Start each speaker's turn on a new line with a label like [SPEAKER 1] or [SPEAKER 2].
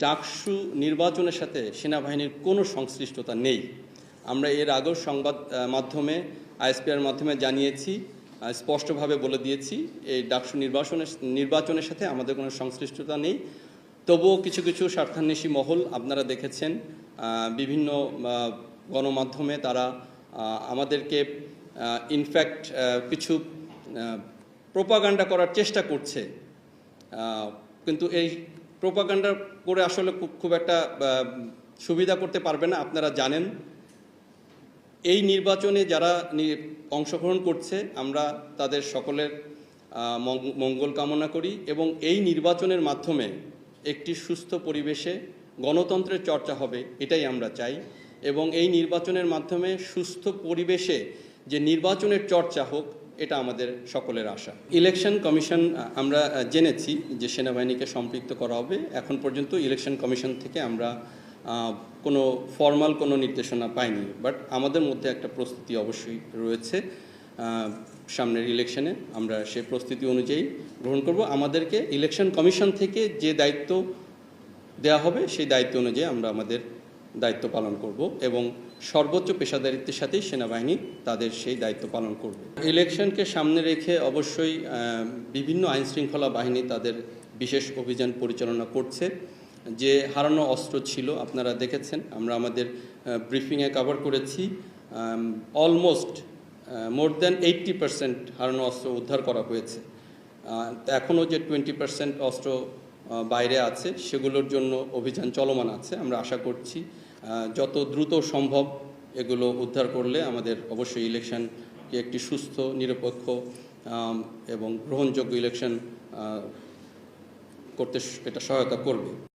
[SPEAKER 1] ডাকসু নির্বাচনের সাথে সেনাবাহিনীর কোনো সংশ্লিষ্টতা নেই। আমরা এর আগেও সংবাদ মাধ্যমে আইএসপিআর মাধ্যমে জানিয়েছি, স্পষ্টভাবে বলে দিয়েছি এই ডাকসু নির্বাচনের সাথে আমাদের কোনো সংশ্লিষ্টতা নেই। তবুও কিছু কিছু স্বার্থান্বেষী মহল আপনারা দেখেছেন বিভিন্ন গণমাধ্যমে তারা আমাদেরকে ইনফ্যাক্ট কিছু প্রোপাগান্ডা করার চেষ্টা করছে, কিন্তু এই প্রোপাগান্ডা করে আসলে খুব একটা সুবিধা করতে পারবে না। আপনারা জানেন এই নির্বাচনে যারা অংশগ্রহণ করছে আমরা তাদের সকলের মঙ্গল কামনা করি এবং এই নির্বাচনের মাধ্যমে একটি সুস্থ পরিবেশে গণতন্ত্রের চর্চা হবে, এটাই আমরা চাই। এবং এই নির্বাচনের মাধ্যমে সুস্থ পরিবেশে যে নির্বাচনের চর্চা হোক, এটা আমাদের সকলের আশা। ইলেকশন কমিশন আমরা জেনেছি যে সেনাবাহিনীকে সম্পৃক্ত করা হবে। এখন পর্যন্ত ইলেকশন কমিশন থেকে আমরা কোনো ফর্মাল কোনো নির্দেশনা পাইনি, বাট আমাদের মধ্যে একটা প্রস্তুতি অবশ্যই রয়েছে। সামনের ইলেকশনে আমরা সেই প্রস্তুতি অনুযায়ী গ্রহণ করব। আমাদেরকে ইলেকশন কমিশন থেকে যে দায়িত্ব দেওয়া হবে সেই দায়িত্ব অনুযায়ী আমরা আমাদের দায়িত্ব পালন করব এবং সর্বোচ্চ পেশাদারিত্বের সাথেই সেনাবাহিনী তাদের সেই দায়িত্ব পালন করবে। ইলেকশনকে সামনে রেখে অবশ্যই বিভিন্ন আইনশৃঙ্খলা বাহিনী তাদের বিশেষ অভিযান পরিচালনা করছে। যে হারানো অস্ত্র ছিল আপনারা দেখেছেন, আমরা আমাদের ব্রিফিংয়ে কভার করেছি। অলমোস্ট মোর দ্যান 80% হারানো অস্ত্র উদ্ধার করা হয়েছে। এখনও যে 20% অস্ত্র বাইরে আছে সেগুলোর জন্য অভিযান চলমান আছে। আমরা আশা করছি যত দ্রুত সম্ভব এগুলো উদ্ধার করলে আমাদের অবশ্যই ইলেকশনকে একটি সুস্থ, নিরপেক্ষ এবং গ্রহণযোগ্য ইলেকশন করতে এটা সহায়তা করবে।